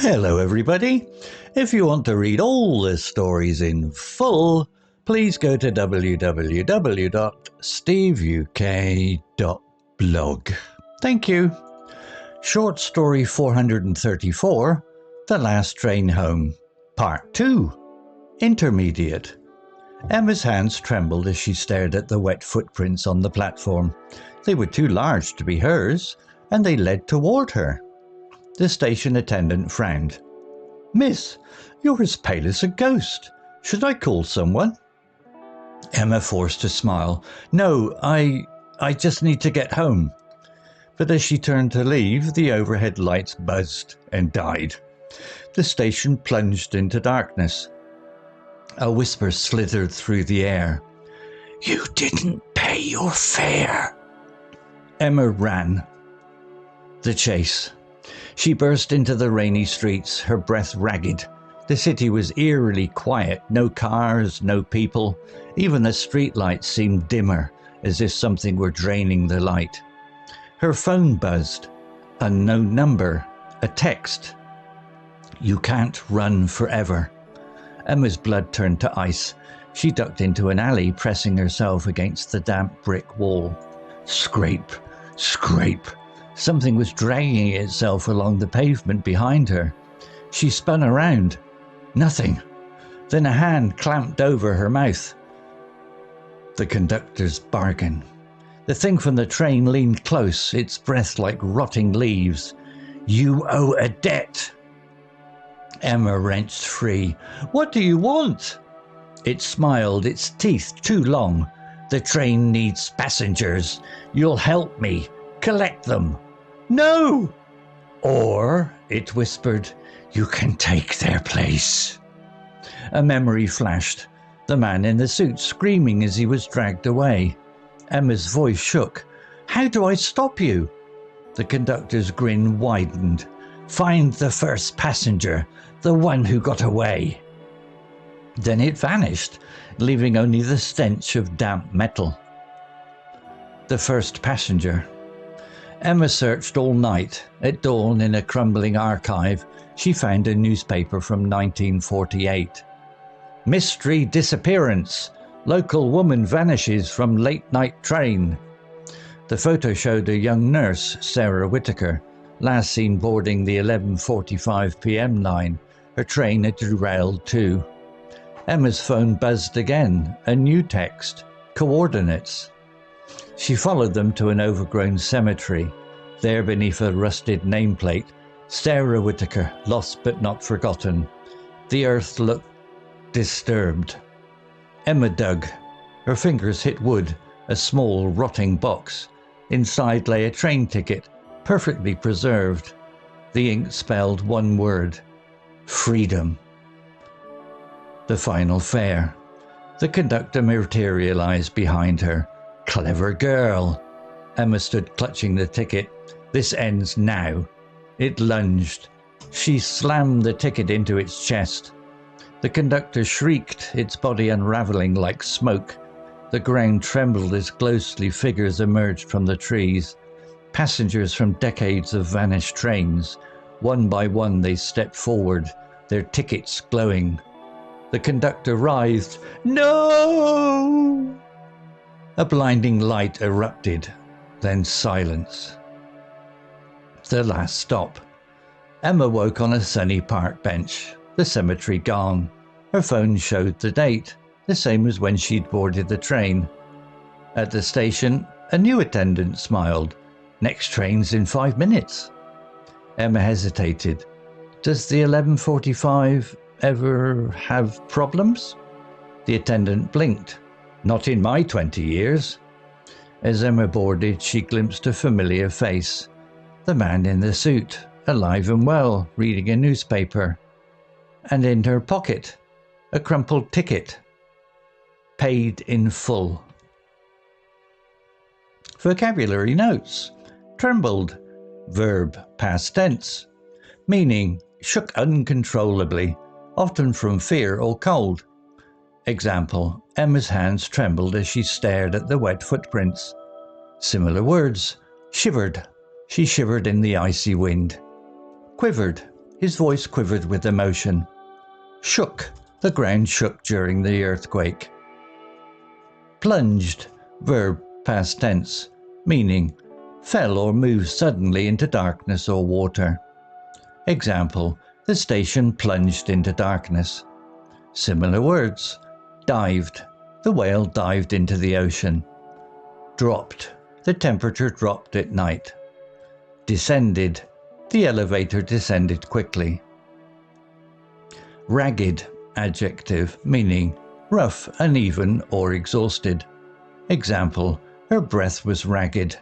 Hello everybody. If you want to read all the stories in full, please go to www.steveuk.blog. Thank you. Short story 434, The Last Train Home, Part 2, Intermediate. Emma's hands trembled as she stared at the wet footprints on the platform. They were too large to be hers, and they led toward her. The station attendant frowned. "Miss, you're as pale as a ghost. Should I call someone?" Emma forced a smile. "No, I just need to get home." But as she turned to leave, the overhead lights buzzed and died. The station plunged into darkness. A whisper slithered through the air. "You didn't pay your fare." Emma ran. The chase. She burst into the rainy streets, her breath ragged. The city was eerily quiet, no cars, no people. Even the streetlights seemed dimmer, as if something were draining the light. Her phone buzzed. Unknown number. A text. "You can't run forever." Emma's blood turned to ice. She ducked into an alley, pressing herself against the damp brick wall. Scrape, scrape. Something was dragging itself along the pavement behind her. She spun around. Nothing. Then a hand clamped over her mouth. The conductor's bargain. The thing from the train leaned close, its breath like rotting leaves. "You owe a debt." Emma wrenched free. "What do you want?" It smiled, its teeth too long. "The train needs passengers. You'll help me. Collect them." "No!" "Or," it whispered, "you can take their place." A memory flashed. The man in the suit screaming as he was dragged away. Emma's voice shook. "How do I stop you?" The conductor's grin widened. "Find the first passenger, the one who got away." Then it vanished, leaving only the stench of damp metal. The first passenger. Emma searched all night. At dawn, in a crumbling archive, she found a newspaper from 1948. "Mystery disappearance. Local woman vanishes from late-night train." The photo showed a young nurse, Sarah Whitaker, last seen boarding the 11:45 p.m. line. Her train had derailed too. Emma's phone buzzed again. A new text. Coordinates. She followed them to an overgrown cemetery. There, beneath a rusted nameplate, Sarah Whitaker, lost but not forgotten. The earth looked disturbed. Emma dug. Her fingers hit wood, a small, rotting box. Inside lay a train ticket, perfectly preserved. The ink spelled one word: freedom. The final fare. The conductor materialized behind her. "Clever girl." Emma stood clutching the ticket. "This ends now." It lunged. She slammed the ticket into its chest. The conductor shrieked, its body unraveling like smoke. The ground trembled as ghostly figures emerged from the trees. Passengers from decades of vanished trains. One by one they stepped forward, their tickets glowing. The conductor writhed. "No!" A blinding light erupted, then silence. The last stop. Emma woke on a sunny park bench, the cemetery gone. Her phone showed the date, the same as when she'd boarded the train. At the station, a new attendant smiled. "Next train's in 5 minutes." Emma hesitated. "Does the 11:45 ever have problems?" The attendant blinked. "Not in my 20 years. As Emma boarded, she glimpsed a familiar face. The man in the suit, alive and well, reading a newspaper. And in her pocket, a crumpled ticket. Paid in full. Vocabulary notes. Trembled. Verb, past tense. Meaning, shook uncontrollably, often from fear or cold. Example, Emma's hands trembled as she stared at the wet footprints. Similar words. Shivered. She shivered in the icy wind. Quivered. his voice quivered with emotion. Shook, the ground shook during the earthquake. Plunged, verb past tense, meaning fell or moved suddenly into darkness or water. Example, the station plunged into darkness. Similar words, dived, the whale dived into the ocean. Dropped, the temperature dropped at night. Descended, the elevator descended quickly. Ragged, adjective, meaning rough, uneven, or exhausted. Example, her breath was ragged.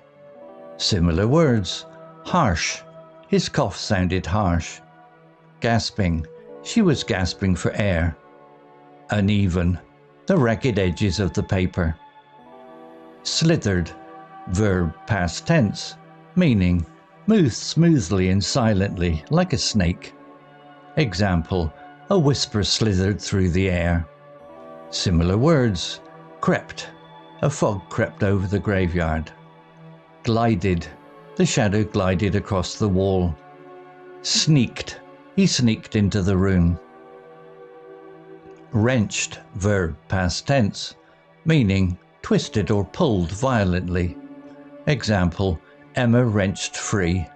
Similar words, harsh, his cough sounded harsh. Gasping, she was gasping for air. Uneven, the ragged edges of the paper. Slithered, verb past tense, meaning moved smoothly and silently like a snake. Example, a whisper slithered through the air. Similar words, crept, a fog crept over the graveyard. Glided, the shadow glided across the wall. Sneaked, he sneaked into the room. Wrenched, verb past tense, meaning twisted or pulled violently. Example, Emma wrenched free.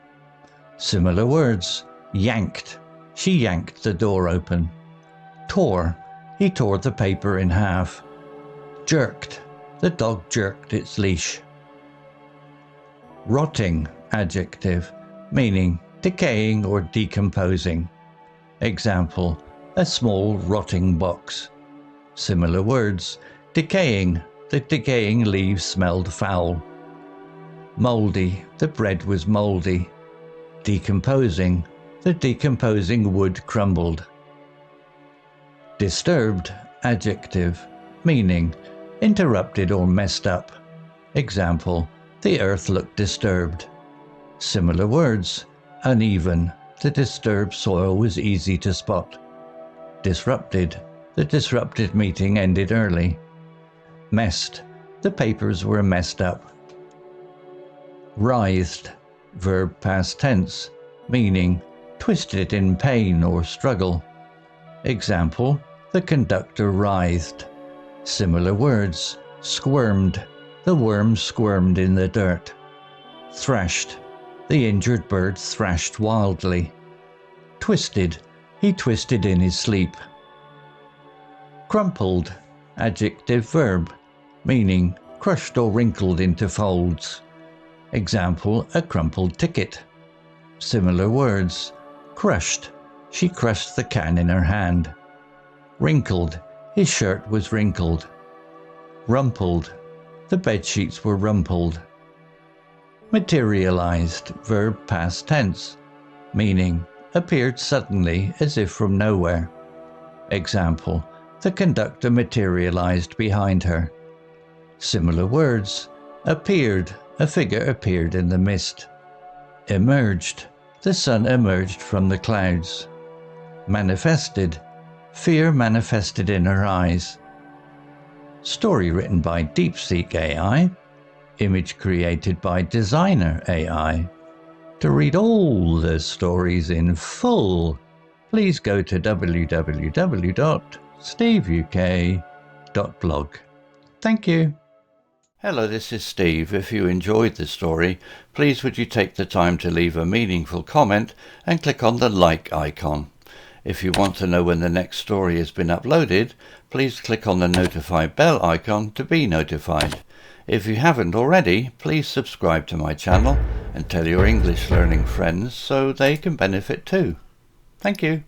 Similar words, yanked, she yanked the door open. Tore, he tore the paper in half. Jerked, the dog jerked its leash. Rotting, adjective, meaning decaying or decomposing. Example, a small rotting box. Similar words, decaying, the decaying leaves smelled foul. Mouldy, the bread was mouldy. Decomposing, the decomposing wood crumbled. Disturbed, adjective, meaning interrupted or messed up. Example, the earth looked disturbed. Similar words, uneven, the disturbed soil was easy to spot. Disrupted, the disrupted meeting ended early. Messed, the papers were messed up. Writhed, verb past tense, meaning twisted in pain or struggle. Example, the conductor writhed. Similar words, squirmed, the worm squirmed in the dirt. Thrashed, the injured bird thrashed wildly. Twisted, he twisted in his sleep. Crumpled, adjective verb, meaning crushed or wrinkled into folds. Example, a crumpled ticket. Similar words, crushed, she crushed the can in her hand. Wrinkled, his shirt was wrinkled. Rumpled, the bedsheets were rumpled. Materialized, verb past tense, meaning appeared suddenly as if from nowhere. Example, the conductor materialized behind her. Similar words, appeared, a figure appeared in the mist. Emerged, the sun emerged from the clouds. Manifested, fear manifested in her eyes. Story written by DeepSeek AI. Image created by Designer AI. To read all the stories in full, please go to www.steveuk.blog. Thank you. Hello, this is Steve. If you enjoyed the story, please would you take the time to leave a meaningful comment and click on the like icon. If you want to know when the next story has been uploaded, please click on the notify bell icon to be notified. If you haven't already, please subscribe to my channel and tell your English learning friends so they can benefit too. Thank you.